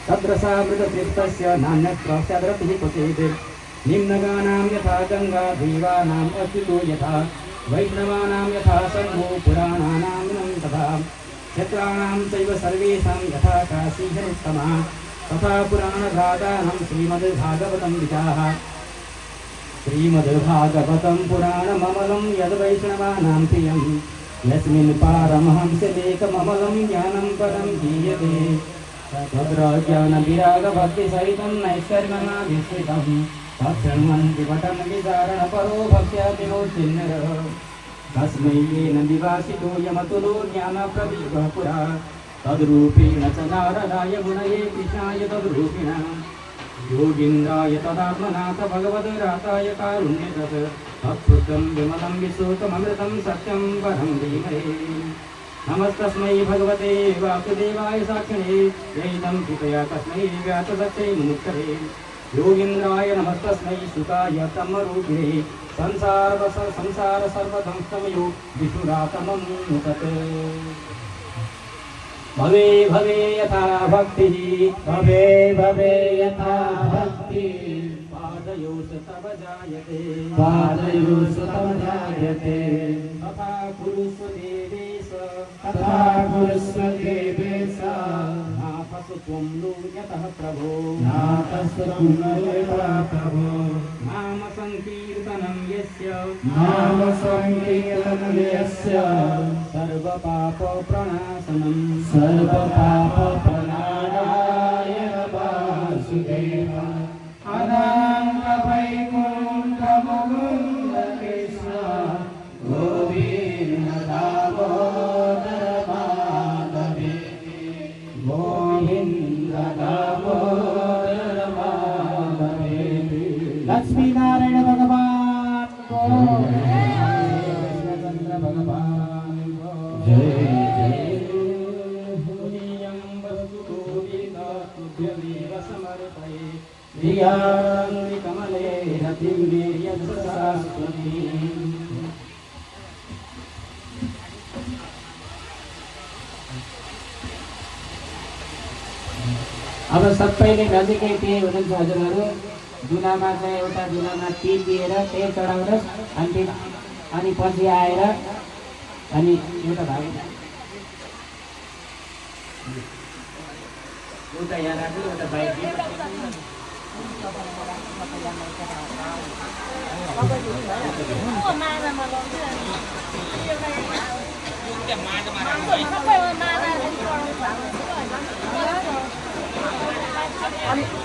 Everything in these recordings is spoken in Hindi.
तद्रसामृततृप्तस्य नान्यत्र स्याद्रतिः क्वचित् निम्नगानां यथा गङ्गा देवानाम् अच्युतो यथा वैष्णवानां यथा शम्भो पुराणानां तथा क्षेत्राणां चैव सर्वेषां यथा काशी ह्यनुत्तमा तथा पुराणभागानां श्रीमद्भागवतं विचाः श्रीमद्भागवतं पुराणममलं यद्वैष्णवानां प्रियं यस्मिन् पारमहंसलेखममलं ज्ञानं परं गीयते तद्रज्ञानविरागभक्तिसहितं नैष्कर्म्यमाधिष्ठितं तत्शृण्वन्ति पठन् विचारणपरो भक्त्या विमोचिन्नरः तस्मै येन विभाषितो यमतुलो ज्ञानप्रदीपः पुरा तद्रूपेण च नारदाय गुणये कृष्णाय तद्रूपिणा योगीन्द्राय तदात्मनाथ भगवद्राताय कारुण्यतः तत्सुद्धं विमलं विश्रुतममृतं सत्यं परं धीमहि नमस्तस्मै भगवते वासुदेवाय साक्षिणे यैदं कृपया तस्मै व्यासदक्षै मुमुक्षरे योगीन्द्राय नमस्तस्मै सुताय तमरूपिणे संसार सर्वदंस्तमयो विष्णुरातमं तत् भवे भवे यथा भक्तिः भवे भवे यथा भक्तिः पादयोः तव जायते पादयोः तव जायते तथा कुरुष्व देवेश तथा कुरुष्व देवेश नाथस्तु त्वं नो यतः प्रभो नाथस्तु त्वं नो यतः प्रभो नाम संकीर्तनं यस्य नाम संकीर्तनं यस्य सर्वपापप्रणाशनं सर्वपापप्रणाशाय वासुदेव अनन्तवैकुण्ठमुकुन्द कृष्ण गोविन्द दामोदर माधवेति गोविन्द दामोदर माधवेति लक्ष्मी नारायण भगवान को कृष्णचंद्र भगवान को जय जय कमले रतिं वीर्यशास्त्री अब सबैले नजिकै त्यही हुनुहुन्छ हजुरहरू दुनामा चाहिँ एउटा दुनामा टिप दिएर त्यही चढाउनुहोस् अनि पछि आएर अनि एउटा भाग एउटा यहाँ राख्नु एउटा बाहिर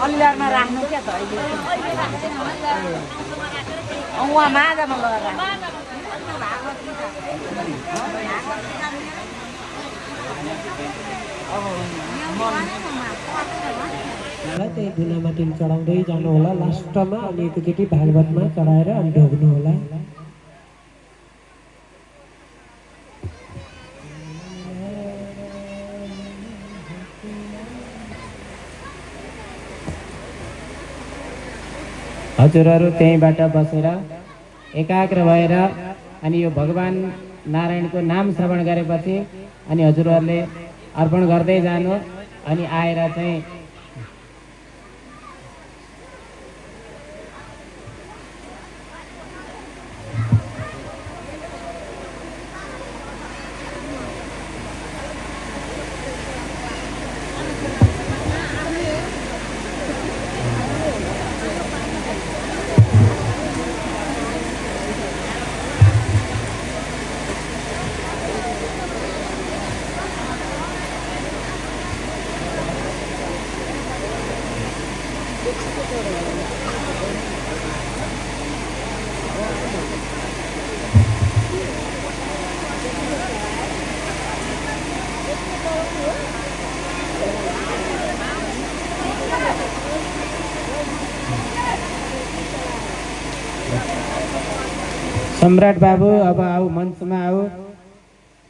अलिलारमा राख्नु क्या त उहाँ माजामा लगेर त्यही दुनामा टिन चढाउँदै जानु होला लास्टमा अनि एकचोटि भागवतमा चढाएर अनि ढोग्नु होला हजुरहरू त्यहीँबाट बसेर एकाग्र भएर अनि यो भगवान नारायणको नाम श्रवण गरेपछि अनि हजुरहरूले अर्पण गर्दै जानु अनि आएर चाहिँ सम्राट बाबु अब आऊ मञ्चमा आऊ।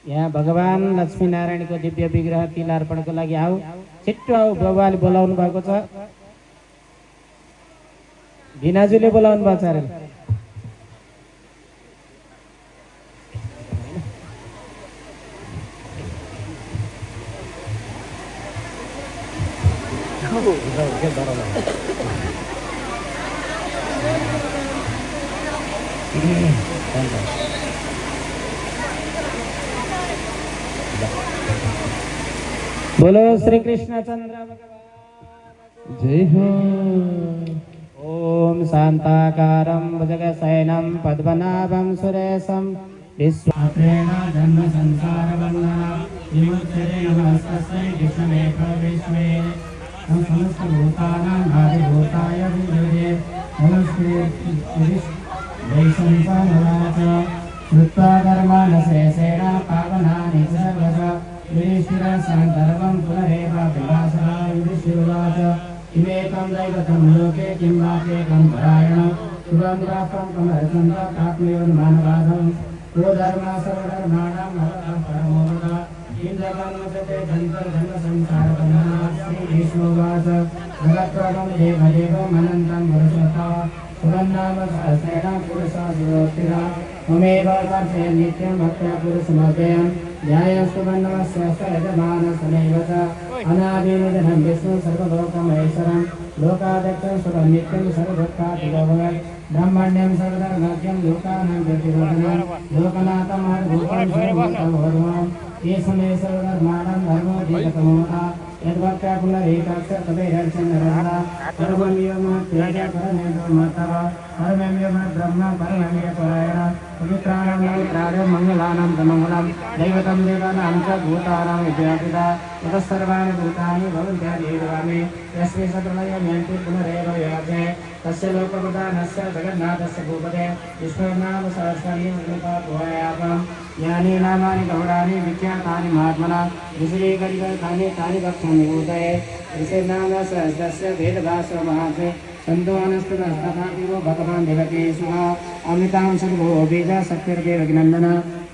यहाँ भगवान लक्ष्मी नारायणको दिव्य विग्रह तिलार्पणको लागि आऊ। छिट्टो आऊ, बाबुले बोलाउनु भएको छ। भिनाजुले बोलाउनु भएको छ अरे। बोलो श्री कृष्ण चंद्र जय हो। ओम शांताकारं भुजगशयनं पद्मनाभं सुरेशं विश्वात्रेण जन्म संसार बंधना विमुच्यते नमस्तस्मै कृष्णमे प्रविष्मे समस्त भूतानां आदिभूताय विद्महे नमस्ते वैशंसानवाच श्रुत्वा कर्मान् शेषेण पावनानि च सर्वशः युधिष्ठिरसंदर्भं पुनरेव विभासः युधिष्ठिरुवाच किमेकं दैवतं लोके किं वाचेकं परायणं शुभं प्राप्तं कमर्सन्त प्राप्नुयोन्मानवादं को धर्मः सर्वधर्माणां नरकः परमो वद किं जगन्मसते जन्तर्जन्मसंसारबन्धना श्रीकृष्णोवाच जगत्प्रभं देवदेवमनन्तं पुरुषोत्तमः सुरन्नाम सहस्रेण पुरुषः सुरोत्तिरः ममेव वर्षे नित्यं भक्त्या पुरुषमव्ययं ध्यायस्तु वन्नमस्यस्तयजमानसनैव च अनादिनिधनं विष्णु सर्वलोकमहेश्वरं लोकाध्यक्षं सुरं नित्यं सर्वभक्तादिभवत् ब्रह्मण्यं सर्वधर्मज्ञं लोकानां प्रतिरोधनं लोकनाथं हरभूतं सर्वभूतमोहम् ईशमे सर्वधर्माणां धर्मोऽधिगतमोऽतः यद्भक्त्या पुनरेकाक्षरतवेरर्चनरहरा परममेव तेज परमेव मतः परमेव ब्रह्म परमेव परायण पवित्राणां पवित्राणां मङ्गलानां तमङ्गलं दैवतं देवानां च भूतानां विद्यापिता ततः सर्वाणि भूतानि भवन्त्यदेवामि यस्मै सप्रलयमेन्ति पुनरेव याचे तस्य लोकप्रधानस्य जगन्नाथस्य भूपते विष्णुर्नाम सहस्रनाम कृपापूयापं यानि नामानि गौडानि विख्यातानि महात्मना ऋषिकरिकानि तानि वक्ष्यामि भूतये ऋषिर्नाम सहस्रस्य वेदभासो महासे सन्तोनस्ततस्तथापिवो भगवान् देवकेशः अमृतां सर्वो बीज शक्तिर्देवकीनन्दन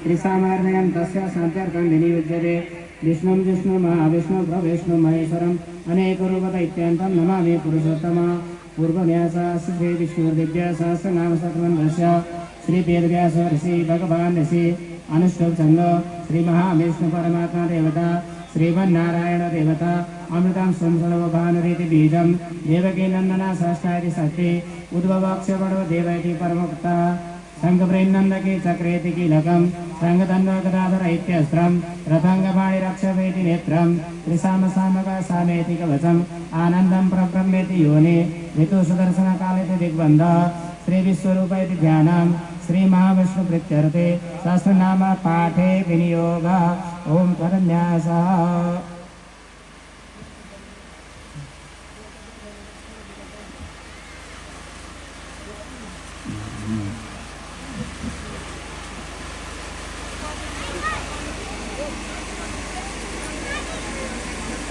त्रिसामार्णयं तस्य शान्त्यर्थं विनियुज्यते विष्णुं महाविष्णुं प्रविष्णुं महेश्वरम् अनेकरूपत इत्यन्तं नमामि पुरुषोत्तमः पूर्वव्यासः श्री विष्णुर्दिव्य सहस्रनाम शतमन्त्रस्य श्री वेदव्यास ऋषि भगवान् ऋषि अनुष्ठुप्छन्द श्री महाविष्णु परमात्मा देवता श्रीमन्नारायण देवता अमृतं संसर्वभानुरीति बीजं देवकी नन्दना सहस्रादि शक्ति उद्भवक्षपणो देव इति परमोक्तः शङ्खप्रेन्नन्दकी चक्रेति कीलकं शङ्खधन्वगदाधर इत्यस्त्रं रथाङ्गपाणिरक्षपेति नेत्रं त्रिसामसामकसामेति कवचम् आनन्दं परब्रह्मेति योनि ऋतुसुदर्शनकालेति दिग्बन्धः श्रीविश्वरूप इति ध्यानं श्रीमहाविष्णुप्रीत्यर्थे सहस्रनाम पाठे विनियोगः ॐ परन्यासः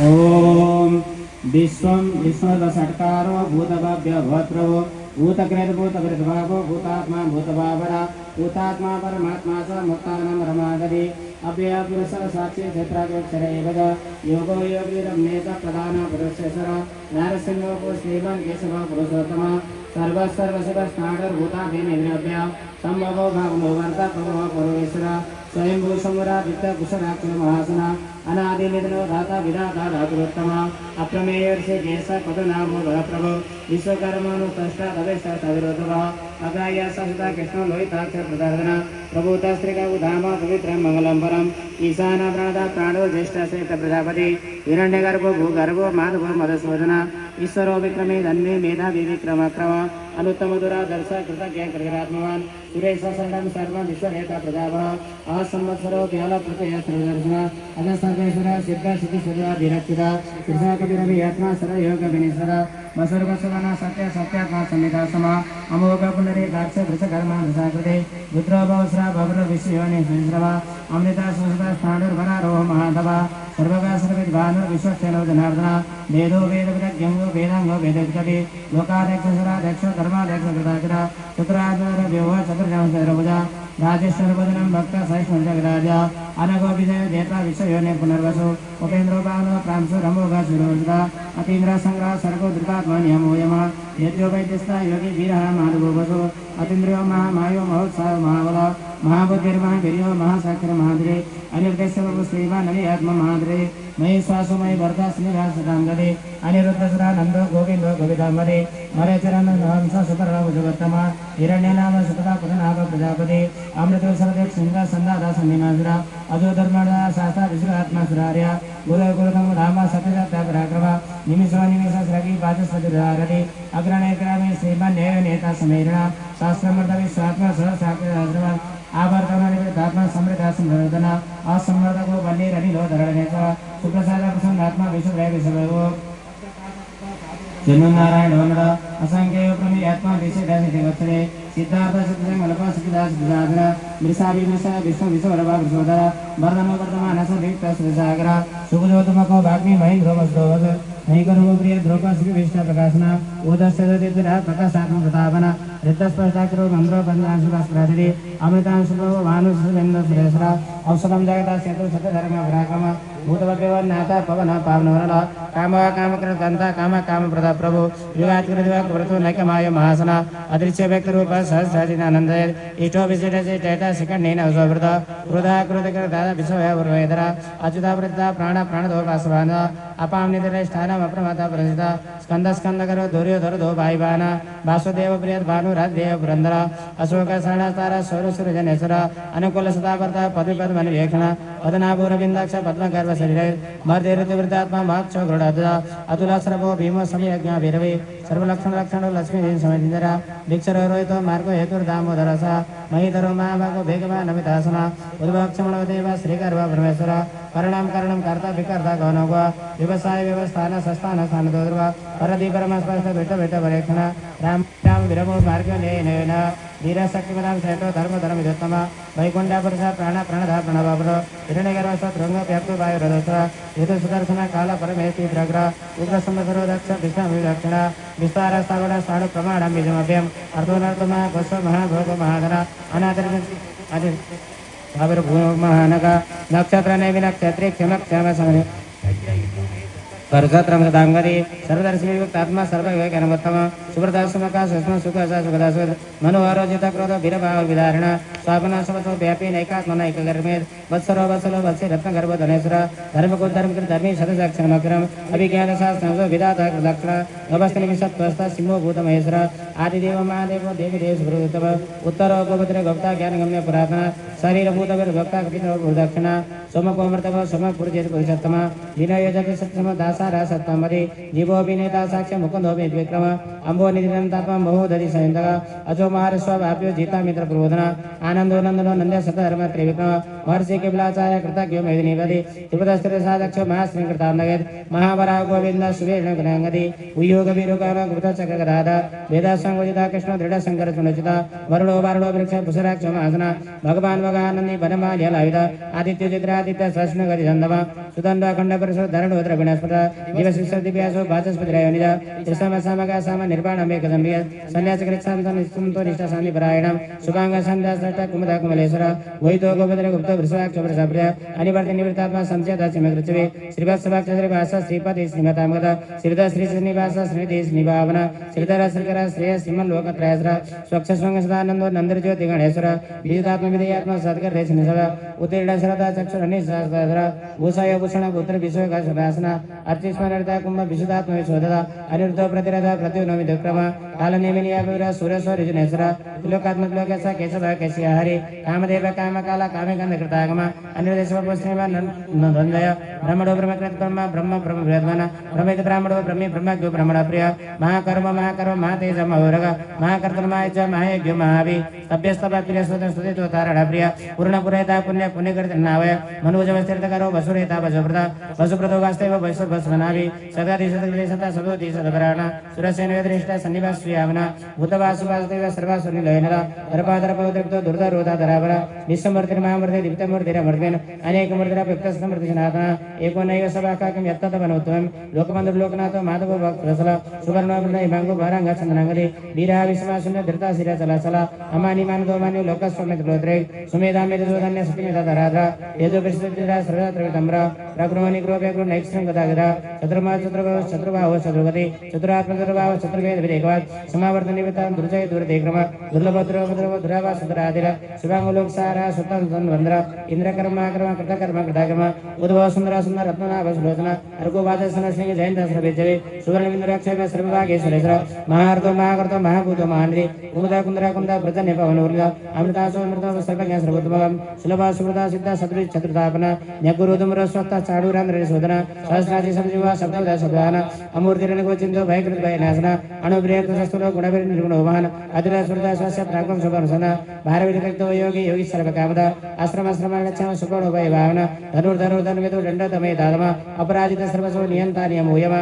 ओम विश्वं विश्वदषट्कारो भूतभव्य भवत्रवो भूतकृत भूतकृतभावो भूतात्मा भूतभावना भूतात्मा परमात्मा च मुक्तानां रमागति अव्यय पुरुषः साक्षी क्षेत्राक्षर एव च योगो योगिरम्येत प्रधान पुरुषेश्वर नारसिंहो श्रीमन् केशव पुरुषोत्तमः सर्वशिवस्नागर्भूताभिनिर्भ्य सम्भवो भागो वर्ता प्रभो पुरुषेश्वर स्वयंभू समुरादित्य कुशराक्षर महासना अनादिनिधनो दाता विधाता धातुरोत्तमा अप्रमेयर्षि केश पदनामो प्रभो विश्वकर्मानुष्ठा तवेष्टा तविरोधः अग्राह्य सहिता कृष्ण लोहिताक्षर प्रदर्शन प्रभुता श्रीकाकुधाम पवित्रं मंगलं परम् ईशान प्रणदा प्राणो ज्येष्ठ श्रेष्ठ प्रजापति हिरण्यगर्भो भूगर्भो माधवो मधुसूदन ईश्वरो विक्रमे धन्मे मेधावी विक्रमक्रम अनुत्तम दुरादर्श कृतज्ञ कृतरात्मवान् सुरेश शरणं सर्वं विश्वनेता प्रजाभः असंवत्सरो व्याल प्रत्यय सर्वदर्शन अज सर्वेश्वर सिद्ध सिद्धिश्वर्याधिरक्षित कृष्ण कपिरवि आत्मा सर्वयोग विनिश्वर वसुर्वसुवना सत्य सत्यात्मा समिता समा अमोघ पुनरेकाक्ष वृषकर्मा दशाकृते रुद्रभवस्रा भवर विश्वयोनि सुश्रवा अमृता सुसुता स्थाणुर्वरारोह महाधवा सर्वगा सर्वविद्वान् विश्वक्षेणो जनार्दन वेदो वेदविदज्ञो वेदांगो वेदविकटे लोकाध्यक्षराध्यक्ष धर्माध्यक्ष कृताग्र चतुराचार्यव्योः चतुर्जनसर्वभुजा राजेश्वरवदनं भक्त सहिष्णुजगराज अनघो विजय देता विश्वयोनि पुनर्वसु उपेन्द्रो बालो प्रांशु रमोघ सुरोजगा अतीन्द्र संग्रह सर्गो धृतात्मा नियमो यमः यज्ञो वैद्यस्था योगी वीरः माधवो वसु अतीन्द्रियो महामायो महोत्सव महाबल महाबुद्धिर्महावीर्यो महासाक्षर महाद्रे अनिर्देश्य श्रीमान आत्मा महाद्रे मयि श्वासो मयि वर्धा श्रीराजरामदे अनिरुद्धसुरा नंदो गोविंदो गोविदामदे मरेचरण हंस सुपरभुजगोत्तम हिरण्यनाम सुपदा पुरनाभ प्रजापति अमृतो सरदेव सिंह संदादा संधिमासुरा अजो धर्मदा शास्त्र विश्वात्मा सुरार्य गुरु गुरुतम धाम सत्यजाता पराक्रम निमिषो निमिष श्रगी वाचस्पतिधारति अग्रणे ग्रामे श्रीमान न्याय नेता समेरणा शास्त्रमर्द विश्वात्मा सहसाक्षर आवर्तनात्मा समृद्धा संवर्धना असंवर्धको वल्ली रनिलो धरणेश सुप्रसाद प्रसन्नात्मा विश्वभय विश्वभयो जन्मनारायण वनद असंख्य प्रमे आत्मा विशेष देवत्रे सिद्धार्थ सत्यं अल्पा सिद्धार्थ सिद्धार्थ मृषाभि मृषा विष्णु विश्वरवा विश्वधर वर्धन वर्धमान सदीप्त सुसागर सुखजोतमको भाग्नि महेन्द्र वस्दोवद नैकरूप प्रिय द्रौपा श्री विष्णु प्रकाशना ओदस्यदिरा प्रकाशात्म प्रतापना रिद्धस्पर्शाक्रो गंध्रो बंधांशुभास्पराधि अमृतांशुभो भानुसुरेन्द्र सुरेश्वरा औषधं जगता सेतु सत्यधर्म पराक्रम भूतवदेव नाथा पवन पावनवरल काम कामकृतंता काम कामप्रदा प्रभु युगात्कृदिवाक व्रतो नैकमाय महासना अदृश्य व्यक्तिरूप सहस्राजिनानन्दय इष्टो विशेषे चैता शिखण्डेन औषवृत क्रोधा क्रोधकृदादा विश्वभयवर्वेदरा अच्युतावृत्ता प्राण प्राणदोपासवान अपां निधिष्ठानम् अप्रमता प्रसिता स्कंद स्कंदकरो धोर्यो धरदो भाईवान वासुदेव प्रिय भानुराध्येय पुरंदर अशोक शरणातारा सौरसुरजनेश्वर अनुकूल सदावर्ता पद्मपद मनिलेखन पदनाभूरबिंदाक्ष पद्मगर्भ शरीर मर्देरुतिवृतात्मा माक्षो गृढ़ अतुलाश्रभो भीमो समयज्ञ भैरवे सर्वलक्षण लक्षण लक्ष्मी समिंदरा दीक्षर रोहित मार्ग हेतुर्दामोदरस महीधरो महाभागो भेगवा नमितासना उद्भक्षमण देव श्रीगर्भ परमेश्वर करणम करणम कर्ता विकर्ता गौनोग व्यवसाय व्यवस्थान संस्थान स्थान दोर्व परदि परमस्पर्श बेट बेट परेक्षण राम राम विरमो मार्ग नयन वीर शक्तिमदाम श्रेष्ठो धर्म धर्म विधोत्तम वैकुंठा पुरुष प्राण प्राणधा प्रणवापुर हिरण्यगर्भ रंग व्याप्तो वायु रदोष हेतु सुदर्शन काल परमेश्वरी प्रग्र उग्र संवत्सरो दक्ष विष्णु दक्षिण विस्तार स्थावण स्थाणु प्रमाणम बीजमभ्यम अर्थोनर्थमा वस्व महाभोग महाधरा अनादर आदि भावर भूम महानग नक्षत्र नैवि नक्षत्रे क्षम क्षम समय परसत्रम सदांगरी सर्वदर्शी वियुक्तात्मा सर्वविवेकनवत्तम सुब्रतासुमका सुष्म सुख सुखदासुद मनोहरोजित क्रोध वीरभाव विदारण स्वापना समतो व्यापी नैकात्मन एकगर्मेद वत्सरो वत्सलो वत्से रत्नगर्भ धनेश्वर धर्मको धर्मकृत धर्मी सदसक्षणमक्रम अभिज्ञान शास्त्रं विधाता कृदक्षण नभस्तनिमिषत्वस्त सिंहो भूतमहेश्वर आदिदेव महादेव देवी देव सुब्रतम उत्तरो गोपत्र गुप्ता ज्ञानगम्य पुरातन शरीरभूतवीर भक्ता कपितो भूदक्षिण सोमकोमर्तव सोमपुरजेत पुरुषोत्तम विनयोजति सत्यम दासारा सत्तमरि जीवो विनेता साक्ष्य मुकुंदो विक्रम अंबो निधिनंतात्मा महोदधि संयंतक अजो महारस्व व्याप्यो जीता मित्र प्रबोधन आनंदो नंदनो नंद्य सतधर्म त्रिविक्रम महर्षि केवलाचार्य कृतज्ञो मेदिनीपति त्रिपदस्त्र साधक्ष महाश्रीकृतानगत महावरा गोविंद सुवेर्ण गुणांगति उयोग वीरुकाम गुप्त चक्र गदाधा वेदा संगोजिता कृष्ण दृढ़ शंकर चुनचिता वरुणो वारुणो वृक्ष पुषराक्ष महासना भगवान भगानंदी वनमाल्य लाविदा आदित्य चित्रादित्य सृष्ण गति चंदमा सुदंड अखंड परिसर धरणोद्र विनास्पद जीव शिष्य दिव्यासो वाचस्पति रायोनिजा त्रिसम सामगा साम निर्वाण मेक संबिय सन्यास कृत्सांत निस्तुंतो निष्ठा शांति परायणम शुभांग संध्या श्रेष्ठ कुमुदा कुमलेश्वर वैतो गोपद्र गुप्त वृषभाक्ष वृषभ्य अनिवर्त निवृत्तात्मा संचय दाचिमकृत्वे श्रीवत्सभाक्ष श्रीवास श्रीपति श्रीमतामगत श्रीधर श्री श्रीनिवास श्रीनिधि श्रीभावना श्रीधर श्रीकर श्रेय श्रीमन लोकत्रयस्र स्वच्छ स्वंग सदानंदो नंदर ज्योति गणेश्वर विदितात्म विधेयात्मा सद्गर रेशनिसव उत्तीर्ण श्रद्धा चक्षुरनि सहस्र भूषय भूषण पुत्र विश्व सदासना अर्चिस्मरणता कुंभ विशुद्धात्म विश्वदता अनिरुद्ध प्रतिरथ प्रत्युनोमि दुक्रम कालनेमिनिया विरा सुरेश्वर ऋजुनेश्वर त्रिलोकात्मक लोकसा केशव केशिया हरि कामदेव कामकाला कामेकंद कृतागम अनिरुद्धेश्वर पुष्णेव नंदय ब्रह्मणो ब्रह्मकृत ब्रह्म ब्रह्म ब्रह्म बृहद्मन ब्रह्मेत ब्राह्मणो ब्रह्मे ब्रह्मज्ञो ब्रह्मण प्रिय महाकर्म महाकर्म महातेज महावरग महाकर्तन महायज महायज्ञ महावि तभ्यस्तभ प्रिय स्वतः स्तुतितो तारण प्रिय पूर्ण पुरेता पुण्य पुण्यकृत नावय मनुजवस्थित करो वसुरेता वसुप्रदा वसुप्रदो वास्तव वैश्व वसुनाभि सदादि सदगति सदा सदोति सदपराण सुरसेन वेदरिष्ठ सन्निवास श्रीयावना भूतवासु वासुदेव सर्वासुनि लयनरा दर्पादरपौद्रिक्तो दुर्धरोधा धरावर विश्वमूर्ति महामूर्ति दीप्तमूर्ति मर्देन अनेक मूर्तिरा प्रत्यस्तमूर्ति सनातन एको नैव सभाकाकं यत्ततवनोत्तमं लोकबन्धु लोकनाथो माधव भक्त रसला सुवर्णवर्ण हिमांगो भारांग चंदनांगदि वीरा विश्वासुन्य धृता शिरा चला चला अमानि मानदो मान्यो लोकस्वमित लोत्रे सुमेधा मेदो धन्य सतिमे धराधर तेजो विश्वविद्या सर्वत्र प्रकृमणि क्रोपे क्रो नैक्षं गदागदा चतुर्मा चतुर्बाहो चतुर्गति चतुरात्मचतुर्बाहो चतुर्वेद विदेकवाद समावर्तन निमित्तं दुर्जय दुर्देक्रम दुर्लभद्र दुरावा सुतरादिर शुभांगलोक सारा सुतम वंद्र इंद्रकर्मा कर्म कृतकर्म कृताकर्म उद्भव सुंदर सुंदर रत्ननाभ सुलोचना अर्घोवाद सनसिंह जयंत सर्वेजवे सुवर्ण बिंदुरक्षय सर्वभागेश्वरेश्वर महार्तो महाकर्तो महाभूतो महान्द्री कुमुदा कुंदरा कुंदा प्रजन्य पवनोर्गा अमृतासो अमृतो सर्वज्ञ सर्वोत्तमं सुलभा सुमृता सिद्धा सदृ चतुर्धापना न्यगुरुदुम्र स्वस्थ चाडुरांद्र शोधना सहस्रादि समजीवा शब्दोदा शब्दाना अमूर्तिरनिको चिंतो भयकृत भयनाशना अणुप्रियत सस्तुलो गुणभिर निर्गुणो महान अतिरा सुरदा स्वस्य प्रागम शुभरसना भारविदक्तो योगी योगी सर्वकामदा आश्रम आश्रम गच्छाम सुखोनो भय भावना धनुर्धनुर् धनुर्वेदो दण्डतमे दादमा अपराजित सर्वसो नियंता नियमोयमा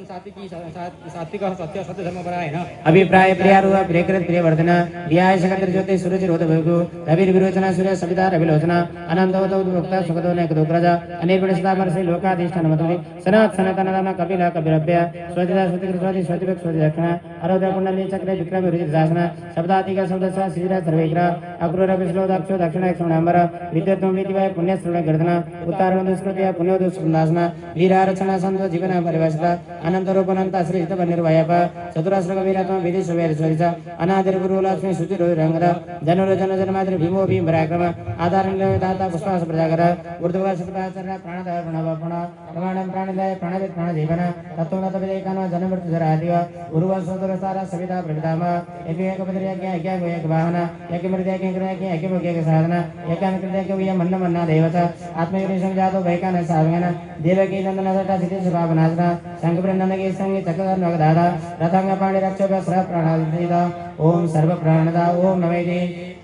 सात्विक सत्य सत्य धर्मपरायण अभिप्राय प्रियारूप प्रियकृत प्रियवर्धन व्याय सकत्र ज्योति सूरज रोध भगु रविर विरोचना सूर्य सविता रविलोचना अनंतवतो भक्ता सुखदो ने दुग्रज अनिर्गुण सदामर्षि लोकाधीष्ठान मधुरि सनात सनातन नाम कपिल कपिरभ्य स्वतिदा स्वतिकृतवादी स्वतिभक स्वति दक्षिणा अरोध कुंडली चक्र विक्रम विरुजित शासना शब्दातिका शब्दसा श्रीरा सर्वेग्र अक्रूर विश्लोदाक्षो दक्षिण क्षणंबर विद्युत्वं विधिवाय पुण्य श्रवण गर्दना उत्तारण दुष्कृत्य पुण्योदुष सुंदासना वीरारचना संतो जीवन परिभाषिता अनंत रूपनंत श्रीजित निर्वयप चतुराश्रक वीरत्म विधि सुवेर स्वरिच अनादिर गुरु लक्ष्मी सुचिरो रंगद जनुर जन जन्मादिर भीमो भीम पराक्रम आधारण दाता पुष्पास प्रजागर ऊर्ध्व शतपाचरण प्राणदय प्रणव प्रण प्रमाणम प्राणदय प्राणविद प्राणजीवन तत्वगत विवेकान जन्ममृत्यु जरादिव गुरुव सदुर सारा सविता प्रविधाम एक एक पदरि यज्ञ यज्ञ एक वाहन यज्ञ मृत्य यज्ञ यज्ञ यज्ञ भोग्य साधना यज्ञ कृत्य यज्ञ मन्न मन्ना देवता आत्मयोनि संजातो वैकान साधन देवकी नंदन सटा सिद्धि सुभावनासना संगब्रह्मनगे संगे चक्रधर नगदादा रथंग पाणि रक्षोभ सह प्राणादिदा ओम सर्व प्राणदा ओम नमैदे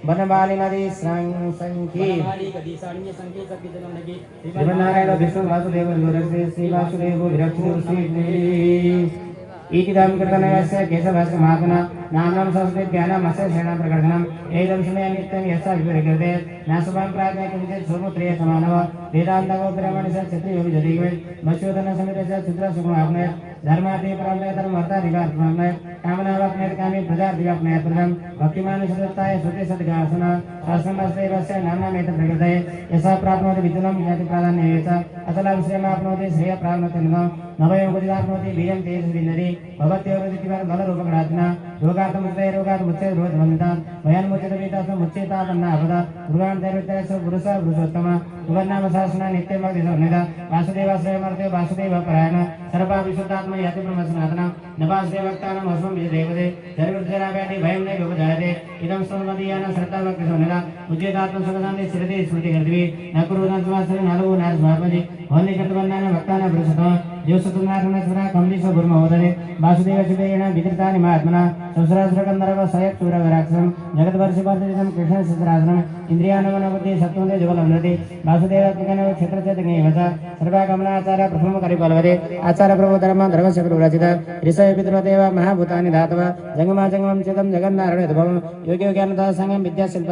बनबाली नदी संकी श्रीमन्नारायण विष्णु वासुदेव श्री वासुदेव विरक्षु श्री ईकिदं कृतनयस्य केशवस्य महात्मना नामनं संस्कृत ज्ञानम् अस्य शरणं प्रकटनम् एदं शमय नित्यं यस्य विपरीकृते नासुभं प्राज्ञा किञ्चित् सुमुत्रेय समानव वेदान्तगो ब्रह्मणस्य क्षत्रियो विजयिवे मत्स्योदन समितस्य चित्र सुखमाप्नयत् धर्मादि परमय धर्मर्था दिवात्मय कामनावाप्नयत् कामे प्रजार्थिवाप्नयत् प्रदं भक्तिमानुसदत्ताय सुते सद्गासना शास्त्रमस्तेवस्य नाम्नामेत प्रकृते यसा प्राप्नोति विद्युनं ज्ञाति प्राधान्येच अतलं श्रेयमाप्नोति श्रेय प्राप्नोति नवयं कुदिदाप्नोति वीर्यं तेजस्विन्दति भवत्योरदितिवर बलरूपगणात्मना रोगार्थमुच्चये रोगार्थमुच्चये रोधवन्दितात् भयान्मुच्यते वीतासु मुच्येतापन्नाभदा दुर्गान् दैवत्यस्य पुरुषः पुरुषोत्तम सुवर्णाम शासना नित्यमग्निसंहिता वासुदेवाश्रयमर्थे वासुदेव परायण सर्वा विशुद्धात्मा यति ब्रह्मसनातनं नवासुदेवक्तानाम् अस्मं विजयदेवते जन्मजराव्याधि भयं न विभजायते इदं सर्वमदीयानां श्रद्धाभक्तिसंहिता उच्चेतात्मसुखशान्ति स्थिरते स्मृतिकर्तृ न कुरुना सुवासने नालवो नास्मापति वन्निकर्तवन्नानां भक्तानां पुरुषतः ज्योतिषतुनाथनस्वरा कमलीश्वर गुरुमहोदरे वासुदेव शिवेण विदृतानि महात्मना सहस्रासुरगन्धर्व सयक्षूरवराक्षसं जगद्वर्षिपादितं कृष्णशस्त्रासनम् इन्द्रियाणमनोबुद्धि सत्त्वन्ते जुगलम्नति वासुदेवात्मकं क्षेत्रचेतकमेव च सर्वकमलाचार्य प्रथमं करिपल्वते आचार्य प्रभो धर्मस्य गुरुरचित ऋषय पितृदेव महाभूतानि धातव जंगमा जंगमं चेतं जगन्नारायण भवं योग्योज्ञानता संगम विद्याशिल्प